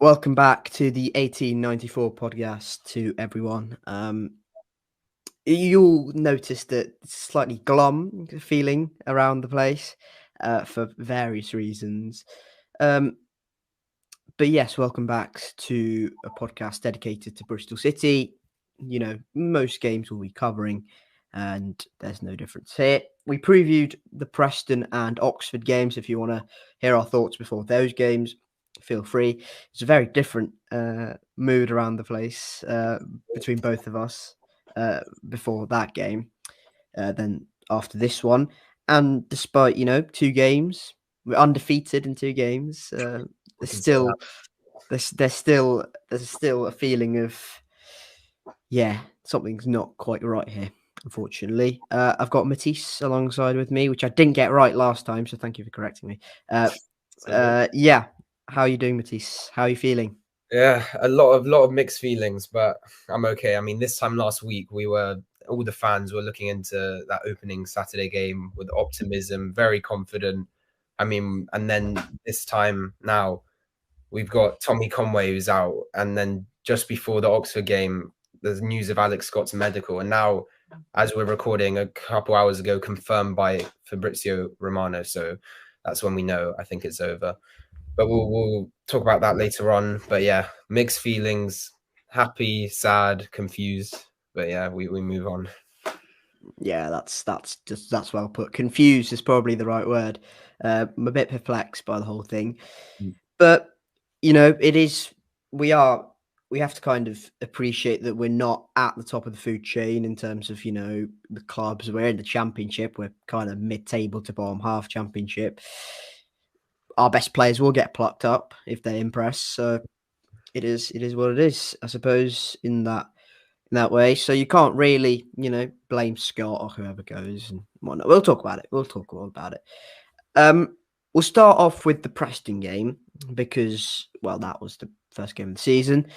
Welcome back to the 1894 podcast to everyone. You'll notice that slightly glum feeling around the place for various reasons. Um, but yes, welcome back to a podcast dedicated to Bristol City. You know, most games we'll be covering, and there's no difference here. We previewed the Preston and Oxford games. If you want to hear our thoughts before those games, feel free. It's a very different mood around the place between both of us before that game than after this one. And despite, two games, we're undefeated in two games. We There's can say that. still there's still a feeling of something's not quite right here, unfortunately. I've got Matiss alongside with me, which I didn't get right last time, so thank you for correcting me. Yeah, how are you doing, Matiss? How are you feeling? Yeah, a lot of mixed feelings, but I'm okay. I mean, this time last week, all the fans were looking into that opening Saturday game with optimism, very confident. I mean, and then this time now, we've got Tommy Conway who's out, and then just before the Oxford game, there's news of Alex Scott's medical, and now, as we're recording a couple hours ago, confirmed by Fabrizio Romano. So that's when we know. I think it's over. But we'll talk about that later on. But yeah, mixed feelings, happy, sad, confused. But yeah, we move on. Yeah, that's well put. Confused is probably the right word. I'm a bit perplexed by the whole thing, but it is. We are. We have to kind of appreciate that we're not at the top of the food chain in terms of the clubs. We're in the championship. We're kind of mid-table to bottom half championship. Our best players will get plucked up if they impress. So it is what it is, I suppose, in that way. So you can't really, blame Scott or whoever goes and whatnot. We'll talk about it. We'll talk all about it. We'll start off with the Preston game because, well, that was the first game of the season.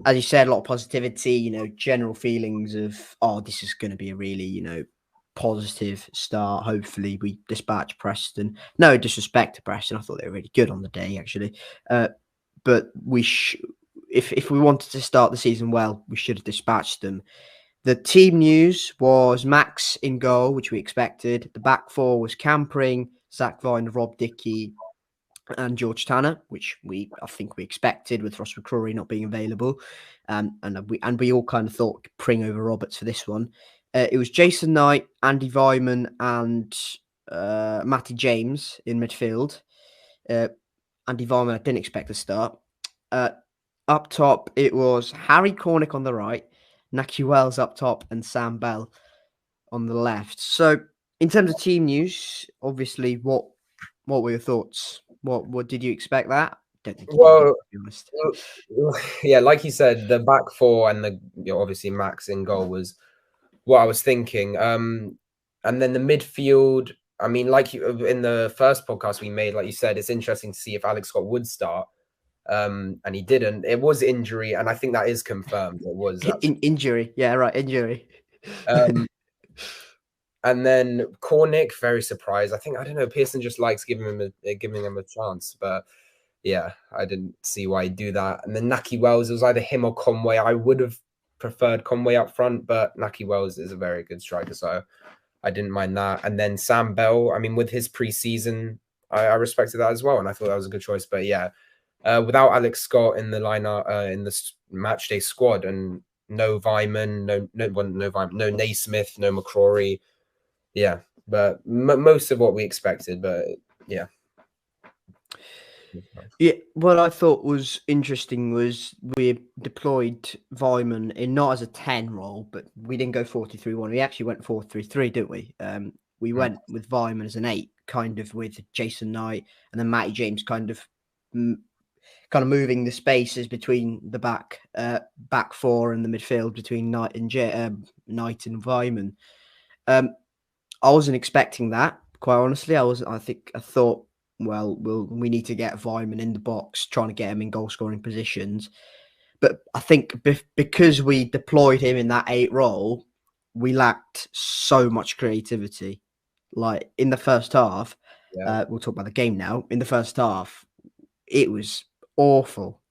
As you said, a lot of positivity, general feelings of, oh, this is going to be a really, positive start. Hopefully we dispatch Preston. No disrespect to Preston. I thought they were really good on the day, actually. But if we wanted to start the season well, we should have dispatched them. The team news was Max in goal, which we expected. The back four was Campering, Zach Vine, Rob Dickey, and George Tanner, which I think we expected with Ross McCrory not being available. And we all kind of thought Pring over Roberts for this one. It was Jason Knight, Andy Vyman, and Matty James in midfield. Andy Vyman, I didn't expect to start. Up top, it was Harry Cornick on the right, Naki Wells up top, and Sam Bell on the left. So, in terms of team news, obviously, what were your thoughts? What did you expect that? Don't think you did, to be honest. Yeah, like you said, the back four and obviously Max in goal was what I was thinking. And then the midfield. I mean, like in the first podcast we made, like you said, it's interesting to see if Alex Scott would start. And he didn't. It was injury, and I think that is confirmed. It was injury. Yeah, right, injury. And then Cornick, very surprised. I don't know. Pearson just likes giving him a chance, but yeah, I didn't see why he'd do that. And then Naki Wells, it was either him or Conway. I would have preferred Conway up front, but Naki Wells is a very good striker, so I didn't mind that. And then Sam Bell, I mean, with his preseason, I respected that as well, and I thought that was a good choice. But yeah, without Alex Scott in the lineup, in the match day squad, and no Vyman, no Vyman, no Naismith, no McCrory. Yeah, but most of what we expected, but yeah. Yeah, what I thought was interesting was we deployed Vyman in not as a 10 role, but we didn't go 4-2-3-1. We actually went 4-3-3, didn't we? We went with Vyman as an 8, kind of with Jason Knight, and then Matty James kind of moving the spaces between the back four and the midfield between Knight and Vyman. I wasn't expecting that, quite honestly. I thought, well, we need to get Vyman in the box, trying to get him in goal scoring positions. But I think because we deployed him in that 8 role, we lacked so much creativity. Like in the first half, we'll talk about the game now. In the first half, it was awful.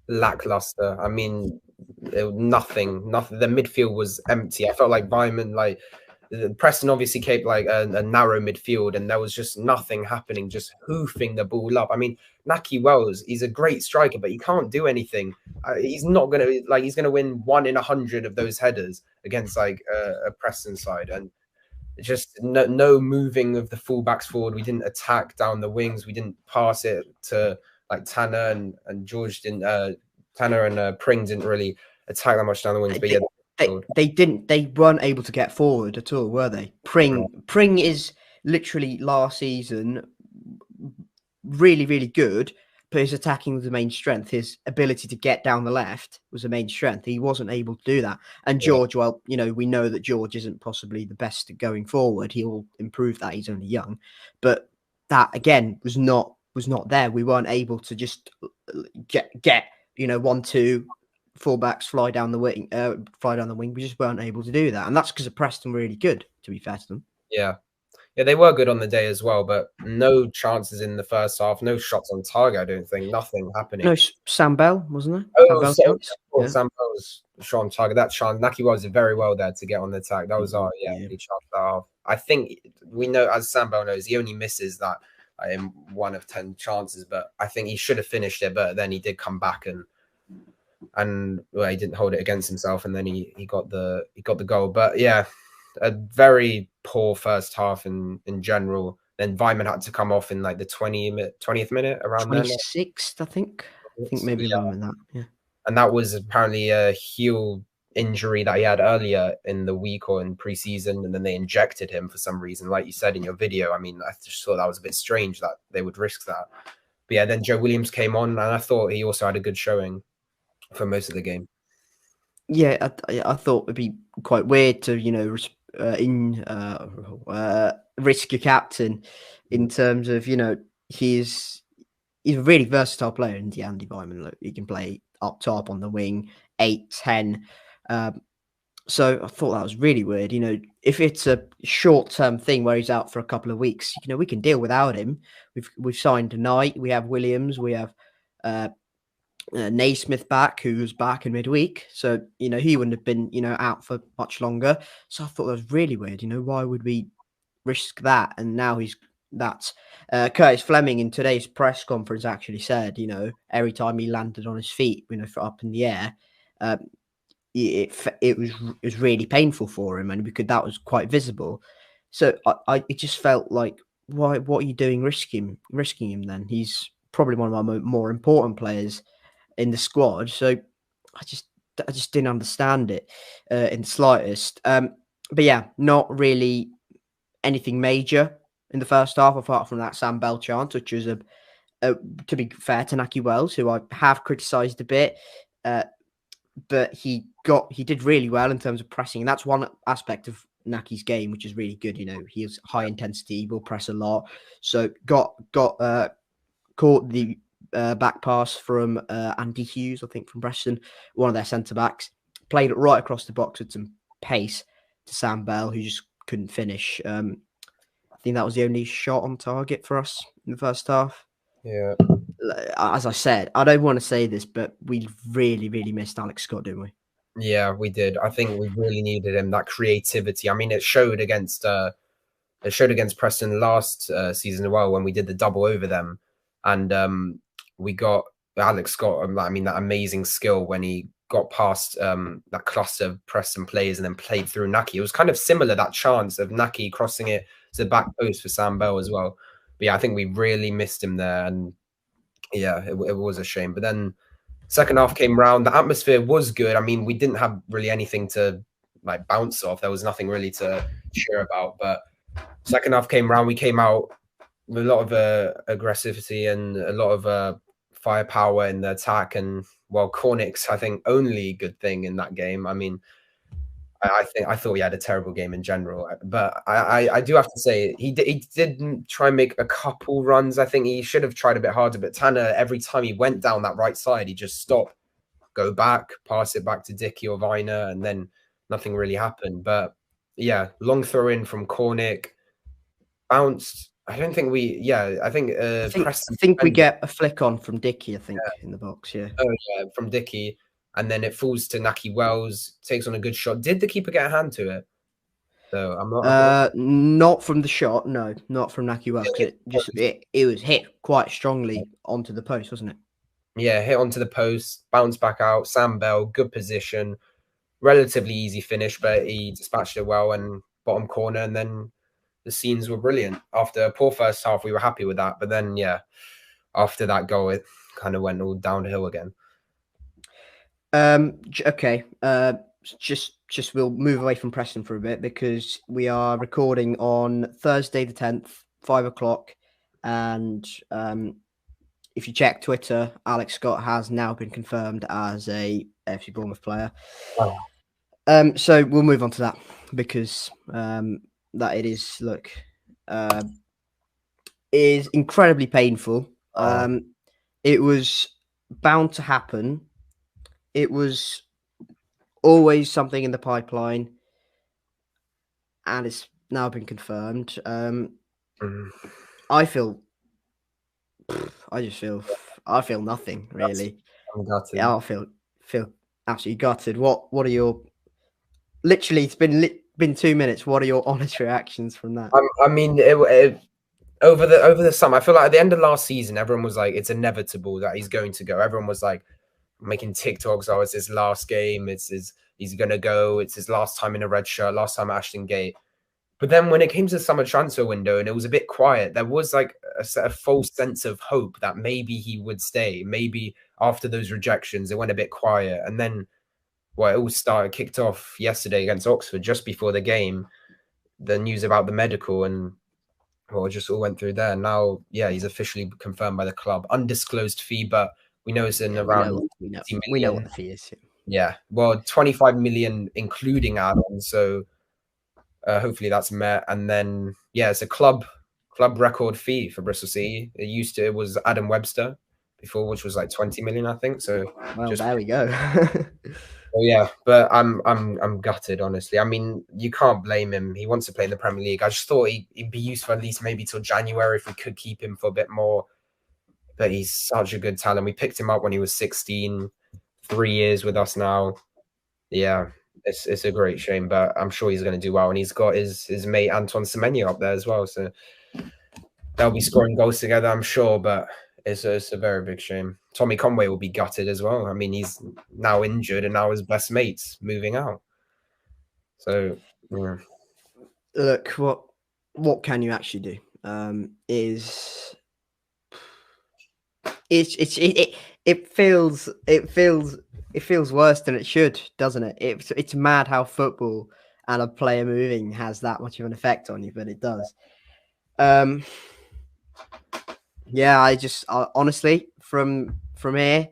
lackluster. I mean, nothing. The midfield was empty. I felt like Vyman, like Preston obviously kept like a narrow midfield, and there was just nothing happening, just hoofing the ball up. I mean, Naki Wells, he's a great striker, but he can't do anything. He's not gonna he's gonna win 1 in 100 of those headers against like a Preston side, and just no moving of the fullbacks forward. We didn't attack down the wings. We didn't pass it to like Tanner and George didn't. Tanner and Pring didn't really attack that much down the wings, but yeah. They weren't able to get forward at all, were they? Pring is literally last season really, really good, but his attacking was the main strength. His ability to get down the left was the main strength. He wasn't able to do that. And George, well, you know, we know that George isn't possibly the best at going forward. He'll improve that. He's only young. But that, again, was not there. We weren't able to just get you know, 1-2 fullbacks fly down the wing. We just weren't able to do that. And that's because of Preston really good, to be fair to them. Yeah. Yeah, they were good on the day as well, but no chances in the first half, no shots on target, I don't think, nothing happening. No, Sam Bell, wasn't there? Oh, Sam Bell was shot on target. That chance, Naki was very well there to get on the attack. That was our, he charged that off. I think we know, as Sam Bell knows, he only misses that in 1 of 10 chances, but I think he should have finished it, but then he did come back and well, he didn't hold it against himself, and then he got the goal. But yeah, a very poor first half in general. Then Vyman had to come off in like the 20th minute, around 26th, I think. I think maybe longer than that. Yeah. And that was apparently a heel injury that he had earlier in the week or in pre-season, and then they injected him for some reason, like you said in your video. I mean, I just thought that was a bit strange that they would risk that. But yeah, then Joe Williams came on, and I thought he also had a good showing for most of the game. Yeah, I thought it'd be quite weird to, you know, risk your captain in terms of, you know, he's a really versatile player in Andy Vyman. Look, he can play up top, on the wing, 8, 10. So I thought that was really weird. You know, if it's a short-term thing where he's out for a couple of weeks, you know, we can deal without him. We've signed tonight. We have Williams. We have Naismith back, who's back in midweek. So, you know, he wouldn't have been, you know, out for much longer. So I thought that was really weird. You know, why would we risk that? And now Curtis Fleming in today's press conference actually said, you know, every time he landed on his feet, you know, up in the air, it was really painful for him, and that was quite visible. So it just felt like, what are you doing risking him then? He's probably one of our more important players in the squad. So I just didn't understand it in the slightest. But yeah, not really anything major in the first half, apart from that Sam Bell chance, which was to be fair to Naki Wells, who I have criticised a bit, but he did really well in terms of pressing, and that's one aspect of Naki's game which is really good. You know, he is high intensity, he will press a lot. So caught the back pass from Andy Hughes, I think, from Preston, one of their centre backs, played it right across the box with some pace to Sam Bell, who just couldn't finish. I think that was the only shot on target for us in the first half. Yeah. As I said, I don't want to say this, but we really, really missed Alex Scott, didn't we? Yeah, we did. I think we really needed him, that creativity. I mean, it showed against Preston last season as well, when we did the double over them, and we got Alex Scott. I mean, that amazing skill when he got past that cluster of Preston players and then played through Naki. It was kind of similar, that chance of Naki crossing it to the back post for Sam Bell as well. But yeah, I think we really missed him there, and yeah, it was a shame. But then second half came round. The atmosphere was good. I mean, we didn't have really anything to like bounce off. There was nothing really to cheer about. But second half came round. We came out with a lot of aggressivity and a lot of firepower in the attack. And well, Cornick's, I think, only good thing in that game. I mean, I thought he had a terrible game in general, but I do have to say he didn't try and make a couple runs. I think he should have tried a bit harder. But Tanner, every time he went down that right side, he just stopped, go back, pass it back to Dickey or Viner, and then nothing really happened. But yeah, long throw in from Cornick, bounced. I don't think we. Yeah, I think I think we get a flick on from Dickey. I think in the box. Yeah. Oh yeah, from Dickey, and then it falls to Naki Wells. Takes on a good shot. Did the keeper get a hand to it? So I'm not. Not from the shot. No, not from Naki Wells, because it was hit quite strongly onto the post, wasn't it? Yeah, hit onto the post, bounce back out. Sam Bell, good position, relatively easy finish, but he dispatched it well and bottom corner. And then the scenes were brilliant. After a poor first half, we were happy with that. But then, yeah, after that goal, it kind of went all downhill again. Okay. Just we'll move away from Preston for a bit, because we are recording on Thursday the 10th, 5 o'clock, and if you check Twitter, Alex Scott has now been confirmed as a FC Bournemouth player. Oh. So we'll move on to that, because that it is is incredibly painful. It was bound to happen. It was always something in the pipeline, and it's now been confirmed. I feel nothing really. I'm gutted. Yeah, I feel absolutely gutted. What are your, literally, it's been 2 minutes. What are your honest reactions from that? I mean, over the summer, I feel like at the end of last season, everyone was like, it's inevitable that he's going to go. Everyone was like making TikToks. Oh, it's his last game. He's gonna go. It's his last time in a red shirt. Last time at Ashton Gate. But then when it came to the summer transfer window and it was a bit quiet, there was like a false sense of hope that maybe he would stay. Maybe after those rejections, it went a bit quiet. And then, well, it all kicked off yesterday against Oxford, just before the game. The news about the medical, and well, it just all went through there. Now, yeah, he's officially confirmed by the club. Undisclosed fee, but we know it's in around we know what the fee is. Yeah, well, 25 million including add-ons. So hopefully that's met. And then, yeah, it's a club record fee for Bristol City. It was Adam Webster before, which was like 20 million, I think. So there we go. Well, yeah, but I'm gutted, honestly. I mean, you can't blame him. He wants to play in the Premier League. I just thought he'd be useful at least maybe till January if we could keep him for a bit more. But he's such a good talent. We picked him up when he was 16, 3 years with us now. Yeah, it's a great shame, but I'm sure he's going to do well. And he's got his mate Antoine Semenyo up there as well. So they'll be scoring goals together, I'm sure. But it's a very big shame. Tommy Conway will be gutted as well. I mean, he's now injured and now his best mate's moving out. So, yeah. Look, what can you actually do? It feels worse than it should, doesn't it? It's mad how football and a player moving has that much of an effect on you, but it does. Yeah, honestly, from here,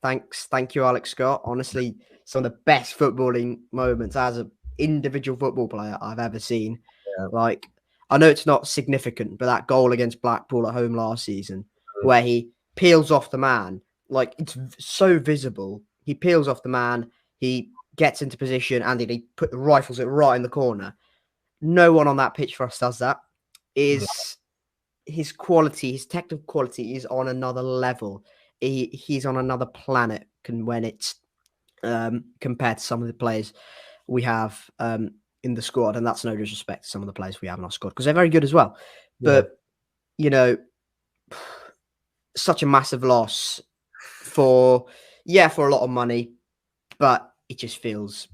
thank you, Alex Scott. Honestly, some of the best footballing moments as an individual football player I've ever seen. Yeah. Like, I know it's not significant, but that goal against Blackpool at home last season, where he peels off the man, like, it's so visible. He peels off the man, he gets into position, and he rifles it right in the corner. No one on that pitch for us does that. His quality, his technical quality is on another level. He's on another planet when it's compared to some of the players we have in the squad. And that's no disrespect to some of the players we have in our squad, because they're very good as well. Yeah. But, such a massive loss for a lot of money, but it just feels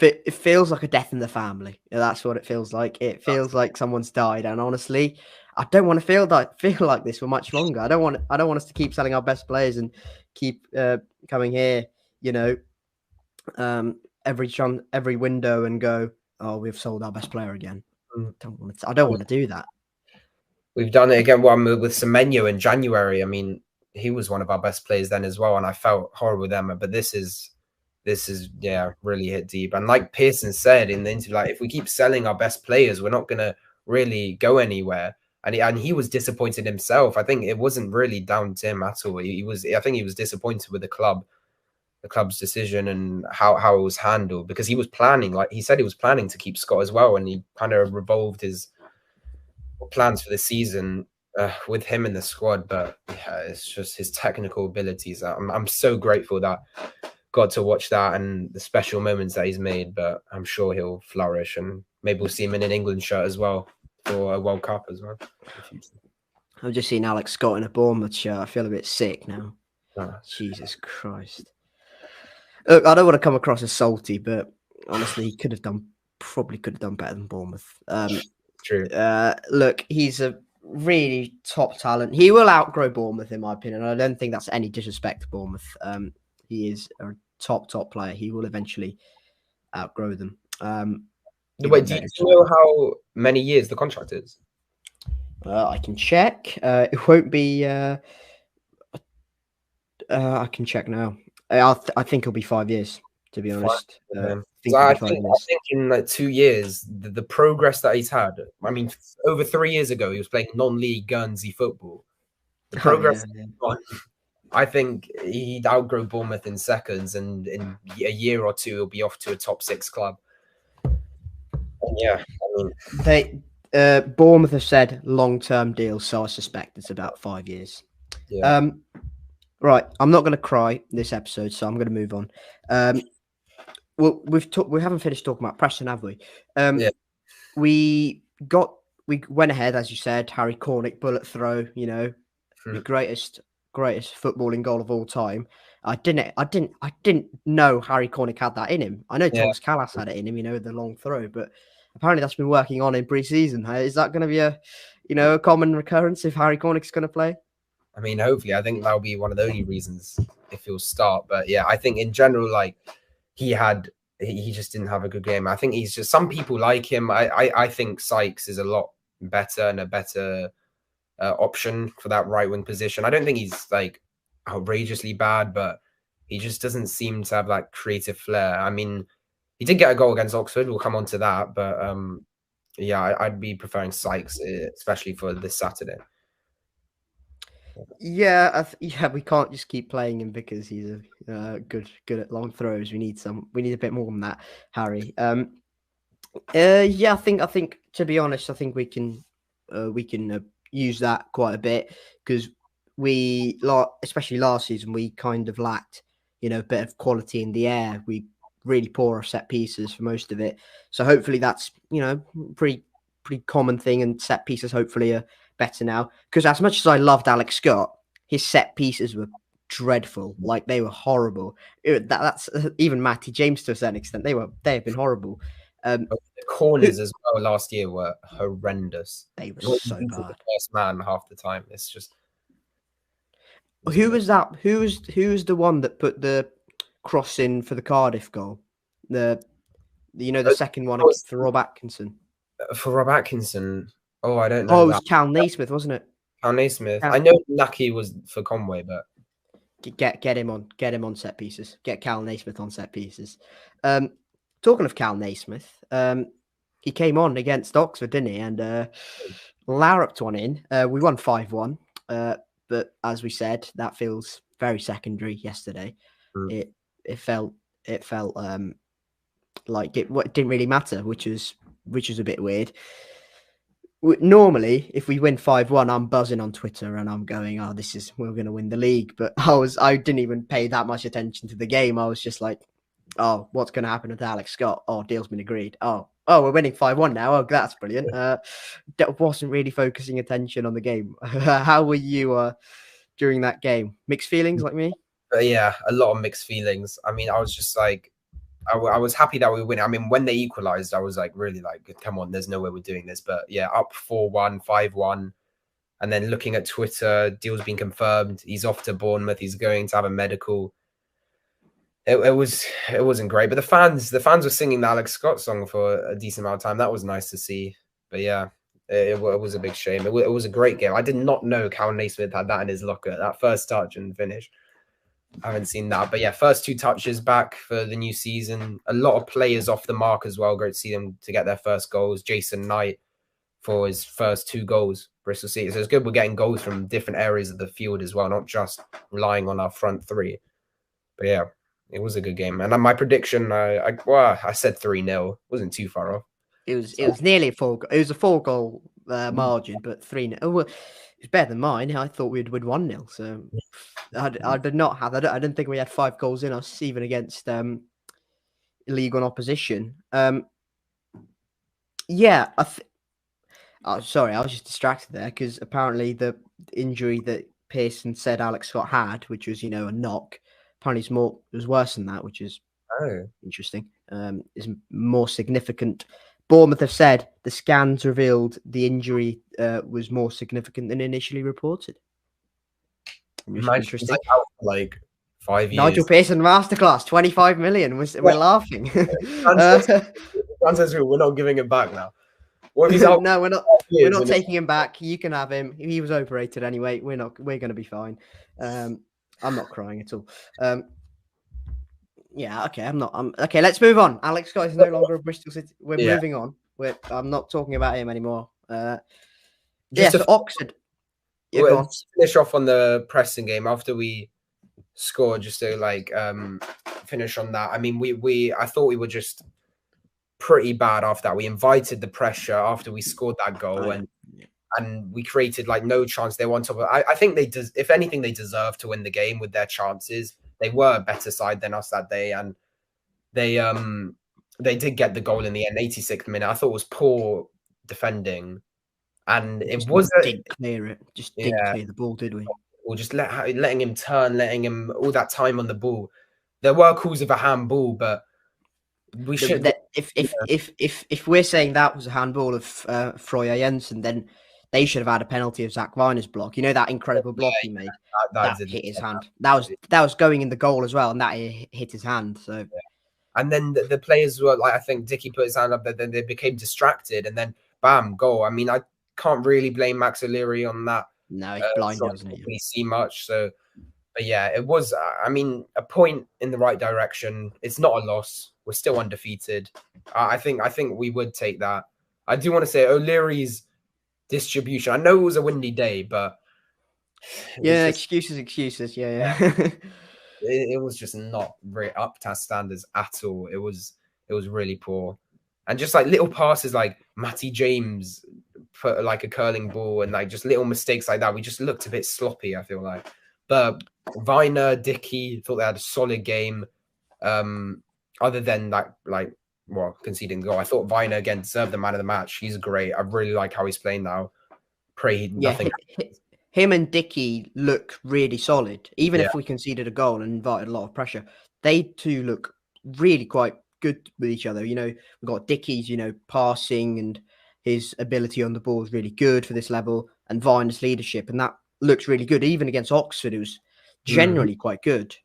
like a death in the family. That's what it feels like. It feels like someone's died. And honestly, I don't want to feel like this for much longer. I don't want us to keep selling our best players and keep coming here, every window and go, oh, we've sold our best player again. I don't want to do that. We've done it again. Well, with Semenyo in January. I mean, he was one of our best players then as well, and I felt horrible with them. But this is really hit deep. And like Pearson said in the interview, like, if we keep selling our best players, we're not gonna really go anywhere. And he was disappointed himself. I think it wasn't really down to him at all. I think he was disappointed with the club's decision and how it was handled, because he was planning, like he said, he was planning to keep Scott as well, and he kind of revolved his plans for the season with him in the squad, but yeah, it's just his technical abilities. I'm so grateful that got to watch that and the special moments that he's made, but I'm sure he'll flourish and maybe we'll see him in an England shirt as well for a World Cup as well in the future. I've just seen Alex Scott in a Bournemouth shirt. I feel a bit sick now. Oh. Jesus Christ. Look, I don't want to come across as salty, but honestly, he probably could have done better than Bournemouth. True. Look, he's a really top talent. He will outgrow Bournemouth, in my opinion. I don't think that's any disrespect to Bournemouth. He is a top player. He will eventually outgrow them. Wait, do you know how many years the contract is? I can check. It won't be. I can check now. I think it'll be 5 years. To be honest, I think in like 2 years, the progress that he's had. I mean, over 3 years ago, he was playing non-league Guernsey football. The progress. I think he'd outgrow Bournemouth in seconds, and in a year or two, he'll be off to a top 6 club. And yeah, I mean, Bournemouth have said long-term deals, so I suspect it's about 5 years. Yeah. Right, I'm not going to cry this episode, so I'm going to move on. Well, we haven't finished talking about Preston, have we? Yeah. We went ahead, as you said, Harry Cornick bullet throw. You know, the greatest footballing goal of all time. I didn't know Harry Cornick had that in him. I know Thomas Callas had it in him, you know, the long throw, but apparently that's been working on in pre-season. Is that going to be a common recurrence if Harry Cornick's going to play? I mean, hopefully, I think that'll be one of the only reasons if he'll start. But yeah, I think in general, like he just didn't have a good game. I think he's just, some people like him. I think Sykes is a lot better and a better option for that right wing position. I don't think he's like outrageously bad, but he just doesn't seem to have that creative flair. I mean, he did get a goal against Oxford. We'll come on to that, but yeah, I'd be preferring Sykes, especially for this Saturday. Yeah, we can't just keep playing him because he's a good at long throws. We need a bit more than that, Harry. Yeah, I think to be honest, I think we can use that quite a bit because especially last season, we kind of lacked, a bit of quality in the air. We really poor our set pieces for most of it. So hopefully that's, pretty common thing, and set pieces hopefully are better now. Because as much as I loved Alex Scott, his set pieces were dreadful. Like, they were horrible. That's even Matty James to a certain extent. They have been horrible. The corners as well last year were horrendous. They were so bad. The first man half the time. It's just. Who was that? Who was the one that put the cross in for the Cardiff goal? The second one for Rob Atkinson. For Rob Atkinson, I don't know. Oh, it was Cal Naismith, wasn't it? Cal Naismith. I know Naki was for Conway, but get him on set pieces. Get Cal Naismith on set pieces. Talking of Cal Naismith, he came on against Oxford, didn't he? And larruped one in. We won 5-1. But as we said, that feels very secondary yesterday. It felt like it didn't really matter, which is a bit weird. Normally, if we win 5-1, I'm buzzing on Twitter and I'm going, we're going to win the league. But I didn't even pay that much attention to the game. I was just like, what's going to happen with Alex Scott? Deal's been agreed. We're winning 5-1 now. That's brilliant. Wasn't really focusing attention on the game. How were you during that game? Mixed feelings like me? Yeah, a lot of mixed feelings. I mean, I was just like, I was happy that we win. I mean, when they equalized, I was like, really like, come on, there's no way we're doing this. But yeah, up 4-1, 5-1. And then looking at Twitter, deal's been confirmed. He's off to Bournemouth. He's going to have a medical. It wasn't great. But the fans were singing the Alex Scott song for a decent amount of time. That was nice to see. But yeah, it was a big shame. It was a great game. I did not know Cal Naismith had that in his locker, that first touch and finish. I haven't seen that. But yeah, first 2 touches back for the new season. A lot of players off the mark as well. Great to see them to get their first goals. Jason Knight for his first 2 goals, Bristol City. So it's good we're getting goals from different areas of the field as well, not just relying on our front 3. But yeah, it was a good game. And my prediction, I said 3-0. Wasn't too far off. It was nearly a 4. It was a 4-goal margin, but 3-0. Oh, well, it's better than mine. I thought we'd win 1-0. So I did not have. I didn't think we had 5 goals in us, even against league on opposition. Yeah, sorry, I was just distracted there because apparently the injury that Pearson said Alex Scott had, which was a knock, apparently it was worse than that, which is interesting. Is more significant. Bournemouth have said the scans revealed the injury was more significant than initially reported. Interesting. Like 5 years. Nigel Pearson masterclass, 25 million. We're laughing. Man says we're not giving it back now. What if he's out? No, we're not taking him back. You can have him. He was overrated anyway. We're going to be fine. I'm not crying at all. Yeah, okay. Okay, let's move on. Alex Scott is no longer a Bristol City. We're moving on. I'm not talking about him anymore. So Oxford. We'll finish off on the Preston game after we scored, just to finish on that. I mean, I thought we were just pretty bad after that. We invited the pressure after we scored that goal, and we created no chance. They were on top of it. I think if anything, they deserve to win the game with their chances. They were a better side than us that day, and they did get the goal in the end, 86th minute. I thought it was poor defending, and it was didn't clear it. Just didn't clear the ball, did we? Or just letting him turn, letting him all that time on the ball. There were calls of a handball, but we should. If we're saying that was a handball of Freuler Jensen, then they should have had a penalty of Zach Viner's block. That incredible block he made. That hit his hand. That was going in the goal as well, and that hit his hand. So, and then the players were I think Dickey put his hand up, then they became distracted, and then bam, goal. I mean, I can't really blame Max O'Leary on that. No, he's blind, doesn't he? Really see much. So, but yeah, it was. I mean, a point in the right direction. It's not a loss. We're still undefeated. I think we would take that. I do want to say O'Leary's distribution. I know it was a windy day, but excuses. Yeah. It was just not really up to our standards at all. It was really poor, and just little passes like Matty James put a curling ball, and just little mistakes like that. We just looked a bit sloppy, I feel like. But Viner, Dickey thought they had a solid game. Other than conceding the goal, I thought Viner again deserved the man of the match. He's great. I really like how he's playing now. Nothing. Him and Dickey look really solid. Even if we conceded a goal and invited a lot of pressure, they two look really quite good with each other. We've got Dickey's, passing and his ability on the ball is really good for this level, and Viner's leadership, and that looks really good. Even against Oxford, who's generally quite good.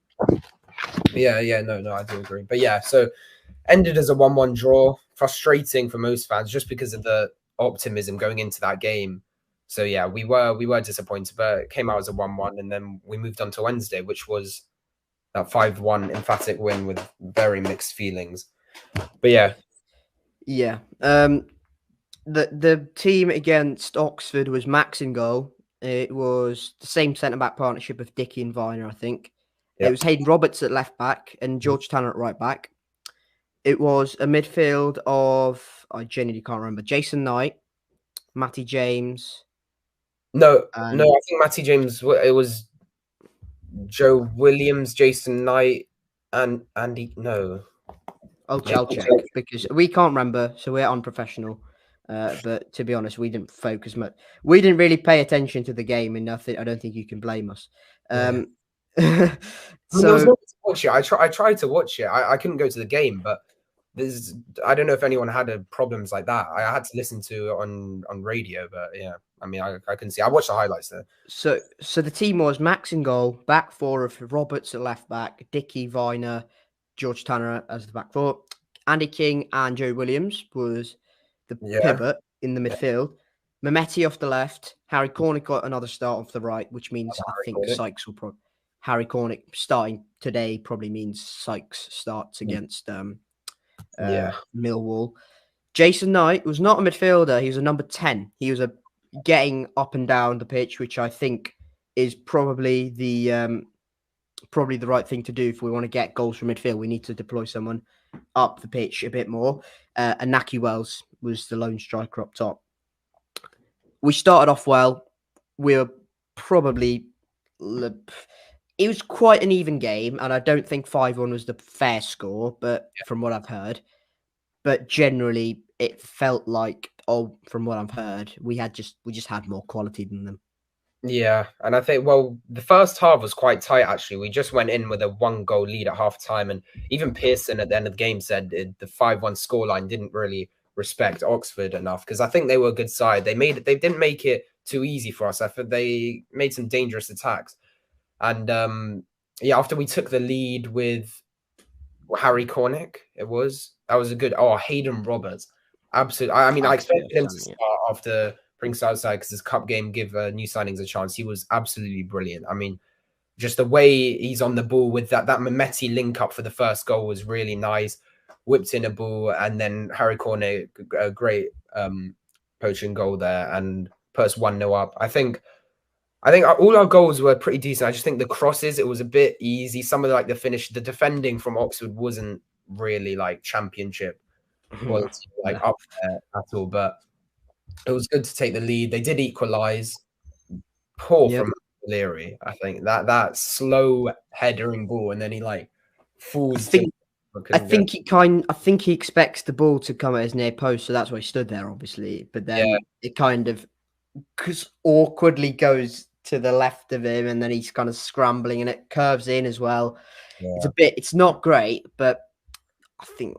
Yeah, no, I do agree. But yeah, so ended as a 1-1 draw. Frustrating for most fans just because of the optimism going into that game. So yeah, we were disappointed, but it came out as a 1-1, and then we moved on to Wednesday, which was that 5-1 emphatic win with very mixed feelings. But yeah. The team against Oxford was Max in goal. It was the same centre-back partnership of Dickey and Viner, I think. It was Hayden Roberts at left back and George Tanner at right back. It was a midfield of, I genuinely can't remember, Jason Knight, Matty James. No, I think Matty James, it was Joe Williams, Jason Knight, and Andy. No. I'll check because we can't remember, so we're unprofessional. But to be honest, we didn't focus much. We didn't really pay attention to the game, and I don't think you can blame us. So there was no way to watch it. I tried to watch it. I couldn't go to the game, but I don't know if anyone had problems like that. I had to listen to it on radio, but yeah, I mean, I couldn't see. I watched the highlights there. So the team was Max in goal, back four of Roberts at left back, Dickey, Viner, George Tanner as the back four, Andy King and Joe Williams was the pivot in the midfield. Mehmeti off the left, Harry Cornick got another start off the right, which means I think Sykes will Harry Cornick starting today probably means Sykes starts against Millwall. Jason Knight was not a midfielder. He was a number 10. He was getting up and down the pitch, which I think is probably the right thing to do if we want to get goals from midfield. We need to deploy someone up the pitch a bit more. And Naki Wells was the lone striker up top. We started off well. We were probably... It was quite an even game, and I don't think 5-1 was the fair score, but from what I've heard. But generally, it felt like, from what I've heard, we just had more quality than them. Yeah, and I think, well, the first half was quite tight, actually. We just went in with a 1-goal lead at half-time, and even Pearson at the end of the game said the 5-1 scoreline didn't really respect Oxford enough, because I think they were a good side. They didn't make it too easy for us. I think they made some dangerous attacks. And after we took the lead with Harry Cornick, that was a good... Hayden Roberts. Absolutely. I mean, I expected him to start after Prince outside because his cup game give new signings a chance. He was absolutely brilliant. I mean, just the way he's on the ball with that Mehmeti link up for the first goal was really nice. Whipped in a ball, and then Harry Cornick, a great poaching goal there, and put us 1-0 up. I think all our goals were pretty decent. I just think the crosses, it was a bit easy. Some of the defending from Oxford wasn't really like championship quality, up there at all. But it was good to take the lead. They did equalise. Poor from Leary, I think. That slow headering ball, and then he falls. I think he expects the ball to come at his near post, so that's why he stood there, obviously. But then it kind of awkwardly goes to the left of him, and then he's kind of scrambling, and it curves in as well. Yeah. It's not great, but I think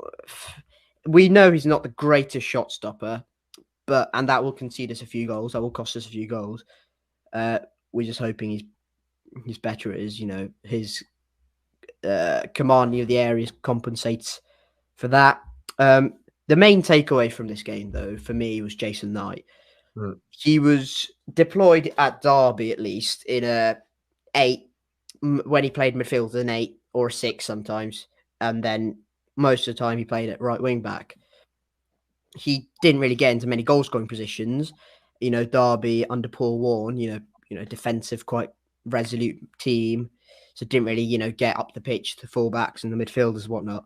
we know he's not the greatest shot stopper, and that will concede us a few goals. That will cost us a few goals. We're just hoping he's better at his commanding of the areas compensates for that. The main takeaway from this game, though, for me, was Jason Knight. He was deployed at Derby, at least, in a 8, when he played midfield, an 8 or a 6 sometimes. And then most of the time he played at right wing back. He didn't really get into many goal scoring positions. Derby under Paul Warne, defensive, quite resolute team. So didn't really, get up the pitch to fullbacks and the midfielders and whatnot.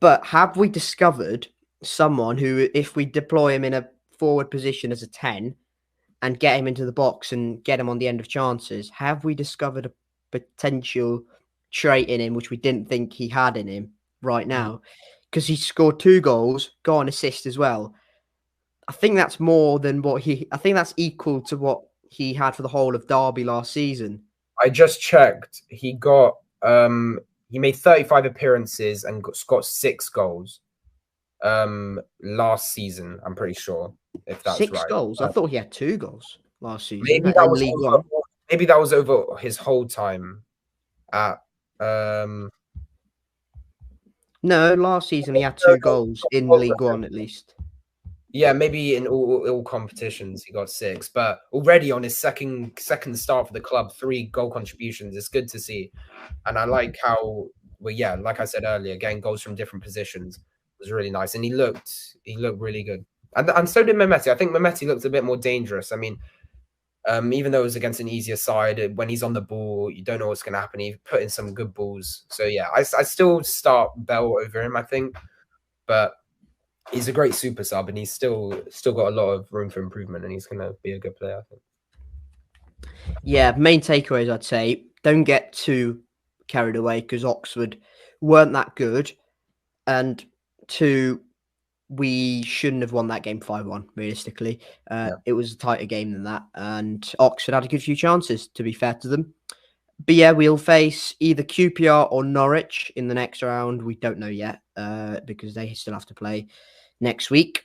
But have we discovered someone who, if we deploy him in a forward position as a 10 and get him into the box and get him on the end of chances, have we discovered a potential trait in him which we didn't think he had in him right now? Because he scored 2 goals, got an assist as well. I think that's more than I think that's equal to what he had for the whole of Derby last season. I just checked. He got he made 35 appearances and got 6 goals last season, I'm pretty sure, if that's 6 right. goals? I thought he had 2 goals last season. Maybe that was League One. Maybe that was over his whole time at No, last season he had 2 goals in League One at least. Yeah, maybe in all competitions he got 6, but already on his second start for the club, 3 goal contributions. It's good to see, and I like how like I said earlier, getting goals from different positions was really nice, and he looked really good, and so did Mehmeti. I think Mehmeti looked a bit more dangerous. I mean, even though it was against an easier side, when he's on the ball, you don't know what's going to happen. He put in some good balls, so yeah, I still start Bell over him, I think, but he's a great super sub, and he's still got a lot of room for improvement, and he's going to be a good player, I think. Yeah, main takeaways, I'd say, don't get too carried away because Oxford weren't that good, and 2, we shouldn't have won that game 5-1, realistically. It was a tighter game than that, and Oxford had a good few chances, to be fair to them. But yeah, we'll face either QPR or Norwich in the next round. We don't know yet because they still have to play next week.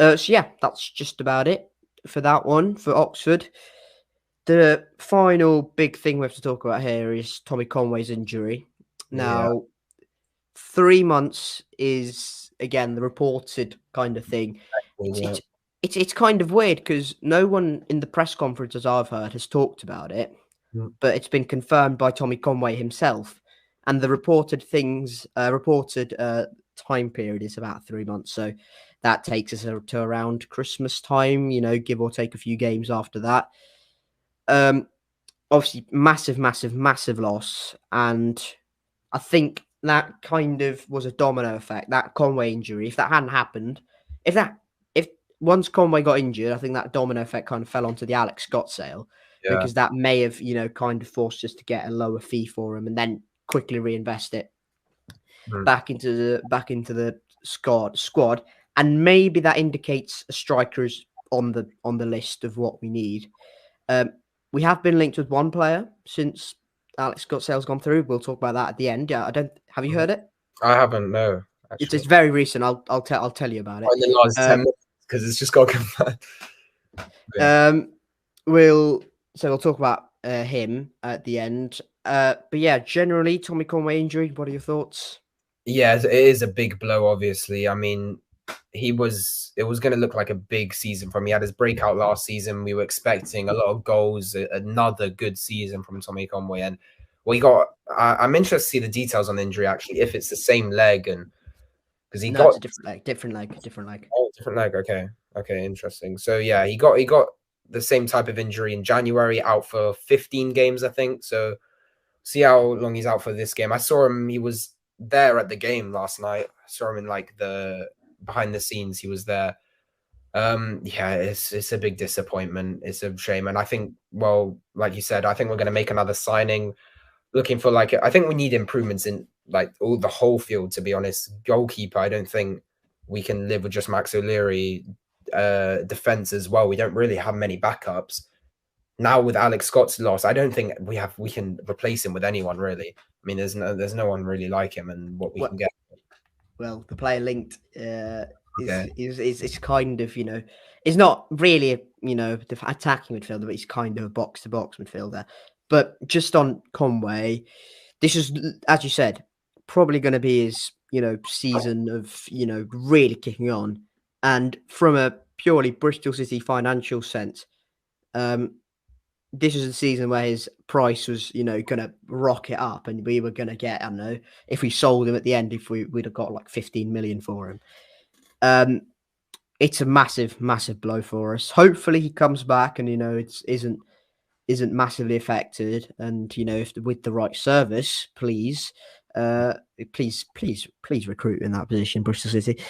So yeah, that's just about it for that one, for Oxford. The final big thing we have to talk about here is Tommy Conway's injury. Now, 3 months is, again, the reported kind of thing. It's kind of weird because no one in the press conferences I've heard has talked about it, but it's been confirmed by Tommy Conway himself. And the reported time period is about 3 months. So that takes us to around Christmas time, give or take a few games after that. Obviously, massive loss. And I think that kind of was a domino effect, that Conway injury. If that hadn't happened, if once Conway got injured, I think that domino effect kind of fell onto the Alex Scott sale because that may have kind of forced us to get a lower fee for him and then quickly reinvest it back into the squad, and maybe that indicates a striker's on the list of what we need. We have been linked with one player since Alex Scott sale's gone through. We'll talk about that at the end. Yeah, have you heard it? I haven't. No, actually. It's very recent. I'll tell you about it. In the last 10 minutes, because it's just got confirmed. We'll talk about him at the end. But yeah, generally, Tommy Conway injury. What are your thoughts? Yeah, it is a big blow. Obviously, I mean, it was going to look like a big season from him. He had his breakout last season. We were expecting a lot of goals, another good season from Tommy Conway, and we got. I'm interested to see the details on the injury actually, if it's the same leg, and because it's a different leg. Oh, different leg. Okay, interesting. So yeah, he got the same type of injury in January, out for 15 games, I think. So see how long he's out for this game. I saw him. He was there at the game last night. I saw him in like the behind the scenes. He was there. Yeah, it's a big disappointment. It's a shame. And I think, well, like you said, I think we're going to make another signing. Looking for I think we need improvements in the whole field, to be honest. Goalkeeper, I don't think we can live with just Max O'Leary. Defense as well. We don't really have many backups. Now with Alex Scott's loss, I don't think we can replace him with anyone really. I mean, there's no one really like him and what we can get. Well, the player linked is kind of, it's not really the attacking midfielder, but he's kind of a box to box midfielder. But just on Conway, this is, as you said, probably going to be his season of really kicking on. And from a purely Bristol City financial sense, this is a season where his price was, going to rocket up, and we were going to get, I don't know, if we sold him at the end, if we'd have got like 15 million for him. It's a massive, massive blow for us. Hopefully he comes back and, it isn't massively affected. And, if with the right service, please recruit in that position, Bristol City.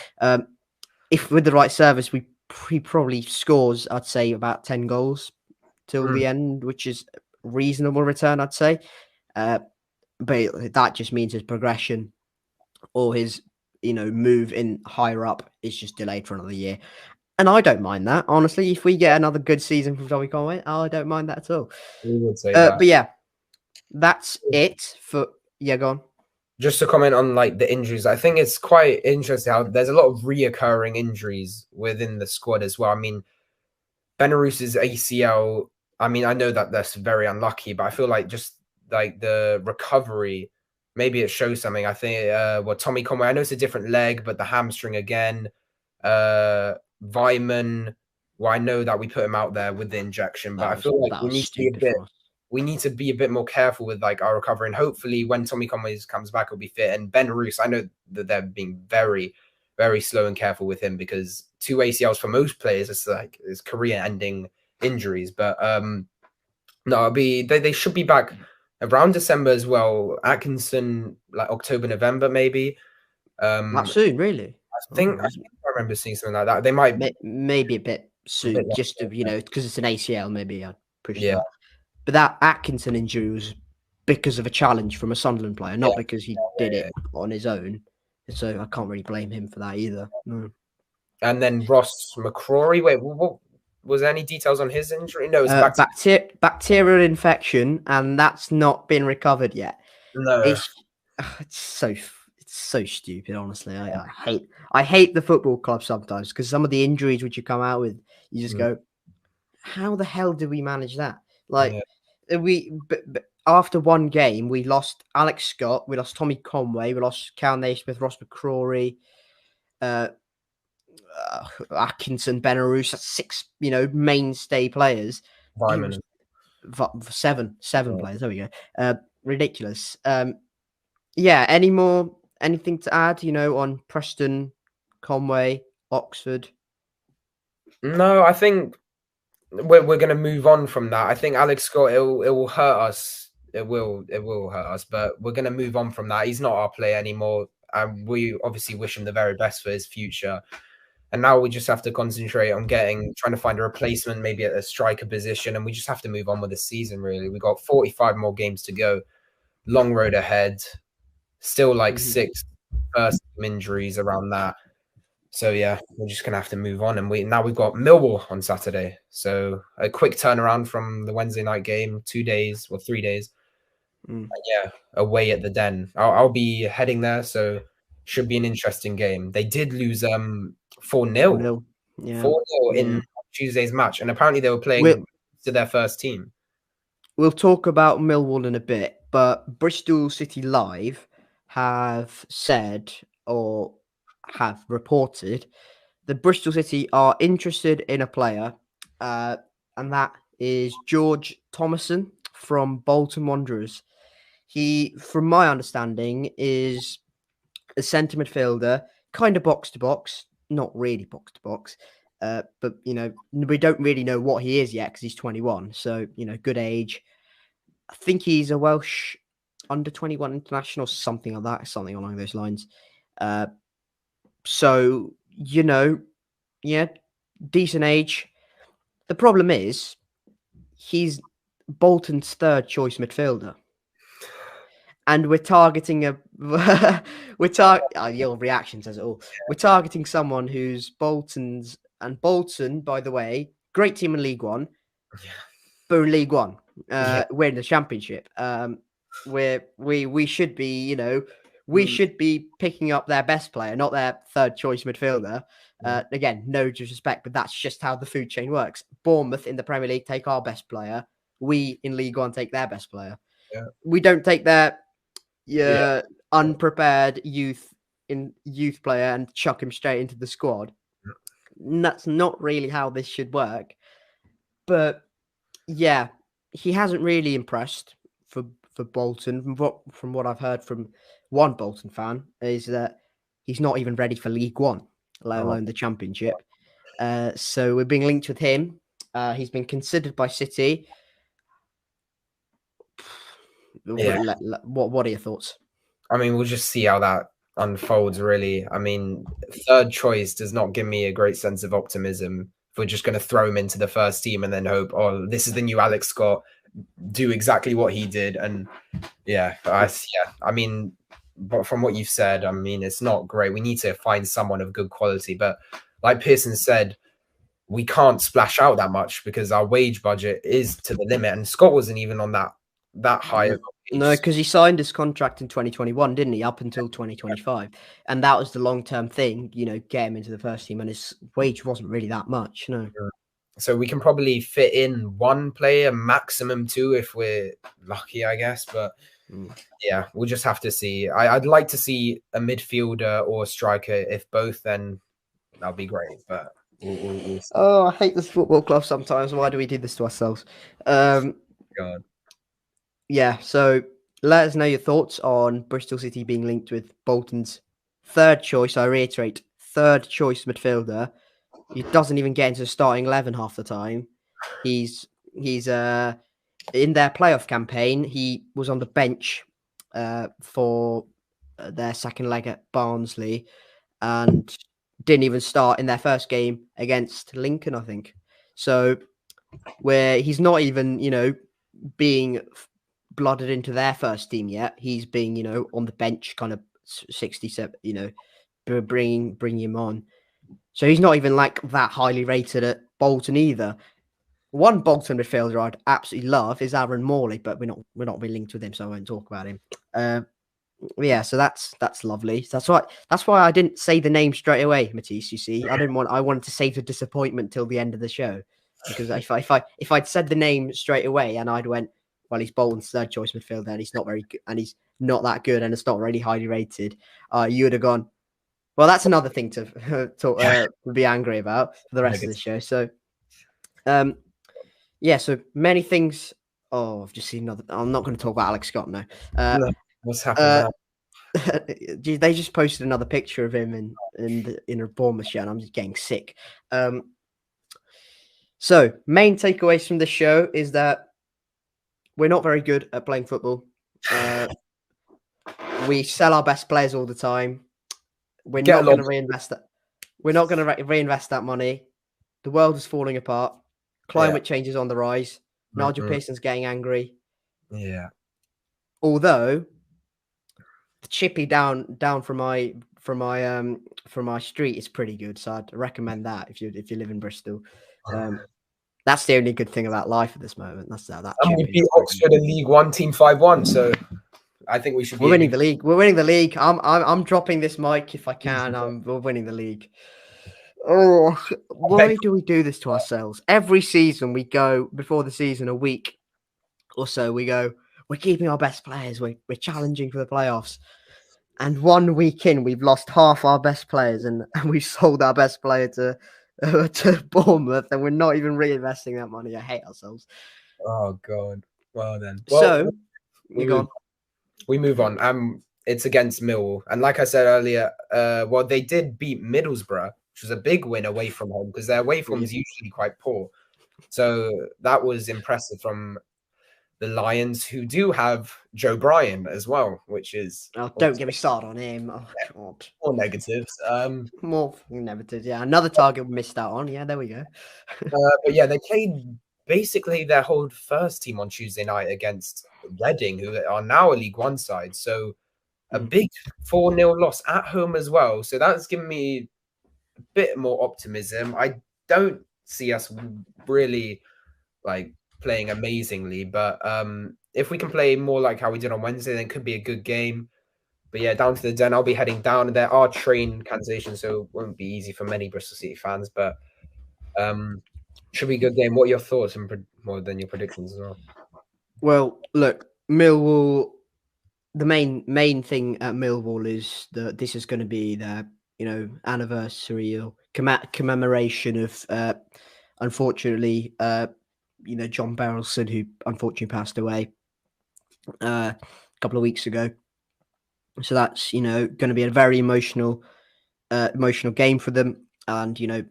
If with the right service, he probably scores, I'd say, about 10 goals till the end, which is reasonable return, I'd say. But that just means his progression or his, move in higher up is just delayed for another year. And I don't mind that, honestly. If we get another good season from Tommy Conway, I don't mind that at all. We would say that. But yeah, that's it for... Yeah, go on. Just to comment on the injuries, I think it's quite interesting how there's a lot of reoccurring injuries within the squad as well. I mean, Benarous's ACL, I mean, I know that that's very unlucky, but I feel like just the recovery, maybe it shows something. I think, Tommy Conway, I know it's a different leg, but the hamstring again, Vyman, well, I know that we put him out there with the injection, but I feel like we need to be a bit more careful with our recovery, and hopefully when Tommy Conway comes back, he'll be fit. And Benarouz, I know that they're being very, very slow and careful with him, because 2 ACLs for most players is career-ending injuries. But no, they should be back around December as well. Atkinson, October, November, maybe. That soon, really? I think I remember seeing something like that. They might maybe a bit soon, just to because it's an ACL. Maybe I'd push that. But that Atkinson injury was because of a challenge from a Sunderland player, not because he did it on his own. So I can't really blame him for that either. No. And then Ross McCrory. Wait, what was there any details on his injury? No, it's bacterial infection, and that's not been recovered yet. No, it's so stupid. Honestly, I hate the football club sometimes, because some of the injuries which you come out with, you just go, how the hell did we manage that? After one game, we lost Alex Scott, we lost Tommy Conway, we lost Cal Naismith, Ross McCrory, Atkinson, Benarouz. That's 6, mainstay players. Vyman. 7 players. There we go. Ridiculous. Anything to add? On Preston, Conway, Oxford? No, I think we're going to move on from that. I think Alex Scott, it will hurt us. It will hurt us, but we're going to move on from that. He's not our player anymore, and we obviously wish him the very best for his future. And now we just have to concentrate on trying to find a replacement, maybe at a striker position. And we just have to move on with the season, really. We got 45 more games to go. Long road ahead. Still like 6 first team injuries around that. So yeah, we're just gonna have to move on. And now we've got Millwall on Saturday. So a quick turnaround from the Wednesday night game, 2 days or 3 days. Yeah, away at the Den. I'll be heading there, so should be an interesting game. They did lose 4-0. 4-0. Yeah. 4-0 in Tuesday's match, and apparently they were playing to their first team. We'll talk about Millwall in a bit, but Bristol City Live have said or have reported that Bristol City are interested in a player, and that is George Thomason from Bolton Wanderers. He, from my understanding, is a centre midfielder, kind of box to box, not really box to box. But, we don't really know what he is yet because he's 21. So, good age. I think he's a Welsh under 21 international, something like that, something along those lines. So, yeah, decent age. The problem is he's Bolton's third choice midfielder. And we're targeting your reaction says it all. We're targeting someone who's Bolton's, and Bolton, by the way, great team in League One. But in League One, we're in the Championship. We should be, we should be picking up their best player, not their third choice midfielder. Again, no disrespect, but that's just how the food chain works. Bournemouth in the Premier League take our best player. We in League One take their best player. Yeah. We don't take their unprepared youth player and chuck him straight into the squad. That's not really how this should work. But yeah, he hasn't really impressed for Bolton. From what I've heard from one Bolton fan is that he's not even ready for League One, let alone the Championship. So we're being linked with him. He's been considered by City. Yeah. What are your thoughts? I mean, we'll just see how that unfolds, really. I mean, third choice does not give me a great sense of optimism. If we're just going to throw him into the first team and then hope, this is the new Alex Scott, do exactly what he did. And I mean, but from what you've said, I mean, it's not great. We need to find someone of good quality. But like Pearson said, we can't splash out that much because our wage budget is to the limit. And Scott wasn't even on that high of a No, because he signed his contract in 2021, didn't he? Up until 2025. And that was the long-term thing, get him into the first team. And his wage wasn't really that much, no. So we can probably fit in one player, maximum 2 if we're lucky, I guess. But yeah, we'll just have to see. I'd like to see a midfielder or a striker. If both, then that'll be great. But we'll see. Oh, I hate this football club sometimes. Why do we do this to ourselves? God. Yeah, so let us know your thoughts on Bristol City being linked with Bolton's third choice. I reiterate, third choice midfielder. He doesn't even get into the starting 11 half the time. He's in their playoff campaign. He was on the bench for their second leg at Barnsley and didn't even start in their first game against Lincoln, I think. So where he's not even, being blooded into their first team yet. He's being, on the bench, kind of 67, bringing him on. So he's not even like that highly rated at Bolton either. One Bolton midfielder I'd absolutely love is Aaron Morley, but we're not really linked with him, so I won't talk about him. Yeah, so that's lovely. That's why I didn't say the name straight away, Matiss. You see, I wanted to save the disappointment till the end of the show, because if I'd said the name straight away and I'd went, well, he's Bolton's third choice midfielder and he's not very good and he's not that good and it's not really highly rated, you would have gone, well, that's another thing to be angry about for the rest of the show. So, yeah, so many things. Oh, I've just seen another. I'm not going to talk about Alex Scott now. What's happening now? They just posted another picture of him in a Bournemouth shirt, and I'm just getting sick. So, main takeaways from this show is that we're not very good at playing football. We sell our best players all the time. We're not going to reinvest that. We're not going to reinvest that money. The world is falling apart. Climate change is on the rise. Nigel Pearson's getting angry. Yeah. Although the chippy down from my street is pretty good, so I'd recommend that if you live in Bristol. That's the only good thing about life at this moment. That's that. And we beat Oxford in League One team 5-1, so I think we should be. We're winning the league. We're winning the league. I'm dropping this mic if I can. We're winning the league. Oh, why do we do this to ourselves? Every season we go before the season a week or so. We go. We're keeping our best players. We're challenging for the playoffs. And 1 week in, we've lost half our best players, and we've sold our best player to Bournemouth, and we're not even reinvesting that money. I hate ourselves. Oh God. Well then. So we move on. It's against Millwall, and like I said earlier, they did beat Middlesbrough, which was a big win away from home because their away form is usually quite poor. So that was impressive from the Lions, who do have Joe Bryan as well, which is don't get me started on him. Oh God, more negatives. More negatives. Yeah, another target we missed out on. Yeah, there we go. But yeah, they played basically their whole first team on Tuesday night against Reading, who are now a League One side. So a big 4-0 loss at home as well. So that's given me a bit more optimism. I don't see us really playing amazingly, but if we can play more like how we did on Wednesday, then it could be a good game. But yeah, down to the Den. I'll be heading down. There are train cancellations, so it won't be easy for many Bristol City fans, but should be a good game. What are your thoughts and more than your predictions as well? Well, look, Millwall. The main thing at Millwall is that this is going to be their anniversary or commemoration of unfortunately John Barrelson, who unfortunately passed away a couple of weeks ago. So that's going to be a very emotional game for them, and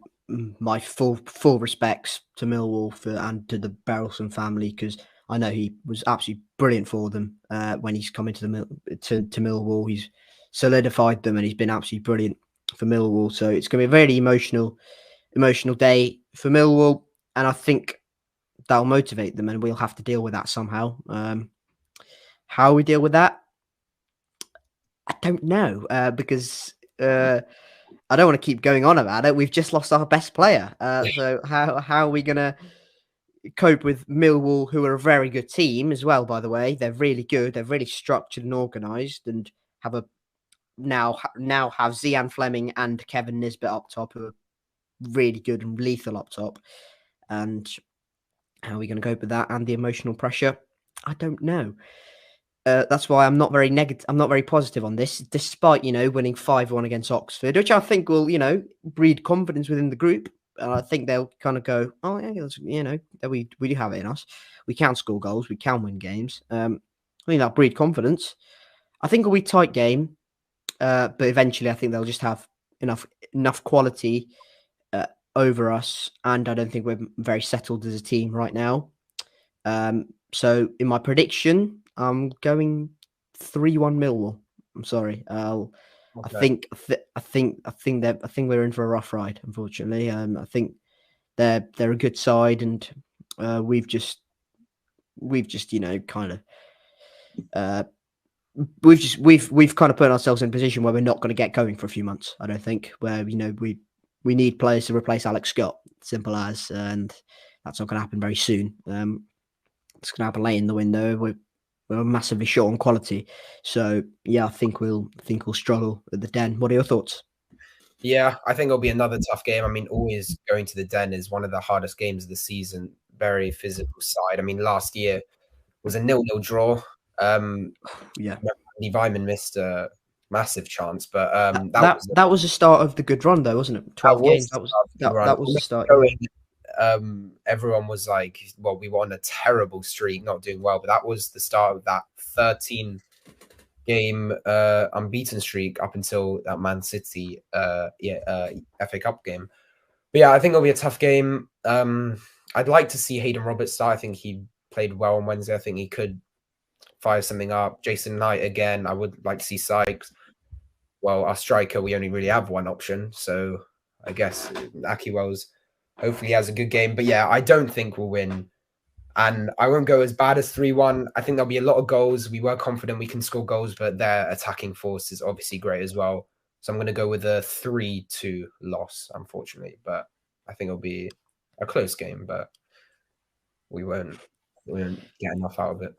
my full respects to Millwall and to the Barrelson family, because I know he was absolutely brilliant for them when he's come into to Millwall. He's solidified them, and he's been absolutely brilliant for Millwall. So it's going to be a very emotional day for Millwall, and I think that'll motivate them, and we'll have to deal with that somehow. How we deal with that, I don't know, because I don't want to keep going on about it. We've just lost our best player. So how are we going to cope with Millwall, who are a very good team as well, by the way? They're really good. They're really structured and organised, and have now have Zian Fleming and Kevin Nisbet up top, who are really good and lethal up top. And how are we going to cope with that and the emotional pressure? I don't know. That's why I'm not very negative. I'm not very positive on this, despite winning 5-1 against Oxford, which I think will breed confidence within the group. And I think they'll kind of go, oh yeah, we do have it in us. We can score goals. We can win games. I think that'll breed confidence. I think it'll be a tight game, but eventually I think they'll just have enough quality over us, and I don't think we're very settled as a team right now. So in my prediction, I'm going 3-1 Millwall. I'm sorry. Okay. I think we're in for a rough ride, unfortunately. I think they're a good side, and we've just kind of we've kind of put ourselves in a position where we're not going to get going for a few months. I don't think, where we need players to replace Alex Scott, simple as, and that's not going to happen very soon. It's going to happen late in the window. We're massively short on quality, so yeah, I think we'll struggle at the Den. What are your thoughts? Yeah, I think it'll be another tough game. I mean, always going to the Den is one of the hardest games of the season. Very physical side. I mean, last year was a 0-0 draw. Yeah, Andy Weimann missed a massive chance, but that was the start of the good run, though, wasn't it? 12 games. That was the start. Everyone was like, well, we were on a terrible streak, not doing well, but that was the start of that 13 game unbeaten streak up until that Man City FA Cup game. But yeah, I think it'll be a tough game. I'd like to see Hayden Roberts start. I think he played well on Wednesday. I think he could fire something up. Jason Knight again. I would like to see Sykes. Well, our striker, we only really have one option, so I guess Akiwell's hopefully has a good game. But yeah, I don't think we'll win. And I won't go as bad as 3-1. I think there'll be a lot of goals. We were confident we can score goals, but their attacking force is obviously great as well. So I'm going to go with a 3-2 loss, unfortunately. But I think it'll be a close game, but we won't get enough out of it.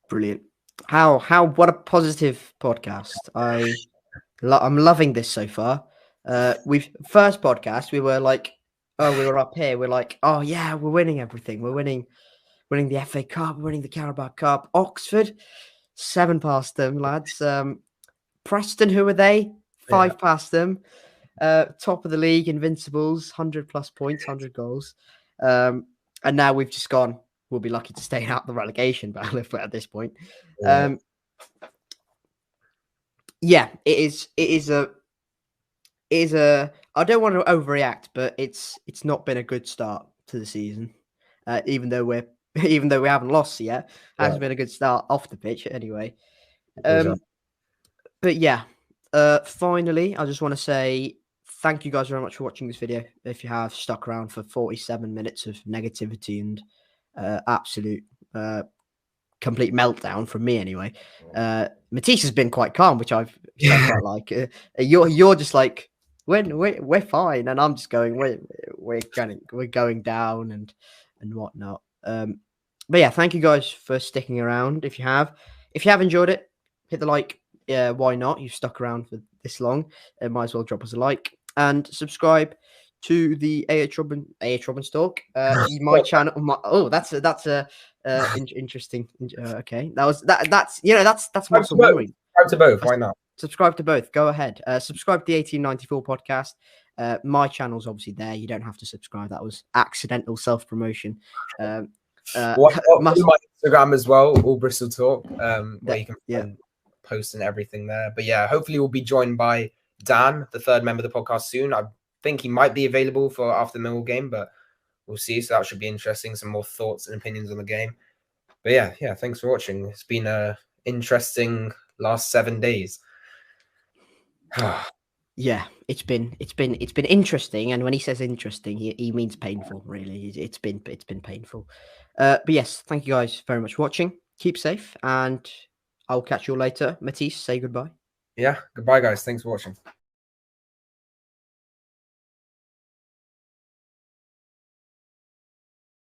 Brilliant. What a positive podcast. I'm loving this so far. First podcast, we were like, oh, we were up here. We're like, oh yeah, we're winning everything. We're winning the FA Cup, winning the Carabao Cup. Oxford, 7 past them, lads. Preston, who are they? 5 past them. Top of the league, Invincibles, 100 plus points, 100 goals. And now we've just gone. We'll be lucky to stay out the relegation battle at this point. Yeah, it is a. I don't want to overreact, but it's not been a good start to the season. Even though we haven't lost yet, hasn't been a good start off the pitch anyway. But yeah, finally, I just want to say thank you guys very much for watching this video. If you have stuck around for 47 minutes of negativity and absolute complete meltdown from me anyway. Matiss has been quite calm, which I've quite like. You're just like we're fine, and I'm just going we're going down and whatnot. But yeah, thank you guys for sticking around. If you have enjoyed it, hit the like. Why not? You've stuck around for this long. Might as well drop us a like and subscribe to the AH Robin Talk. My channel. That's interesting. Okay, that's muscle memory. Subscribe to both. Why not? Subscribe to both. Go ahead. Subscribe to the 1894 podcast. My channel's obviously there. You don't have to subscribe. That was accidental self-promotion. My Instagram as well, all Bristol Talk. Where you can find posts and everything there. But yeah, hopefully we'll be joined by Dan, the third member of the podcast soon. I think he might be available for after the Millwall game, but we'll see. So that should be interesting. Some more thoughts and opinions on the game. But yeah, thanks for watching. It's been a interesting last 7 days. Yeah, it's been interesting, and when he says interesting, he means painful. Really, it's been painful. But yes, thank you guys very much for watching. Keep safe, and I'll catch you all later. Matiss, say goodbye. Yeah, goodbye, guys. Thanks for watching.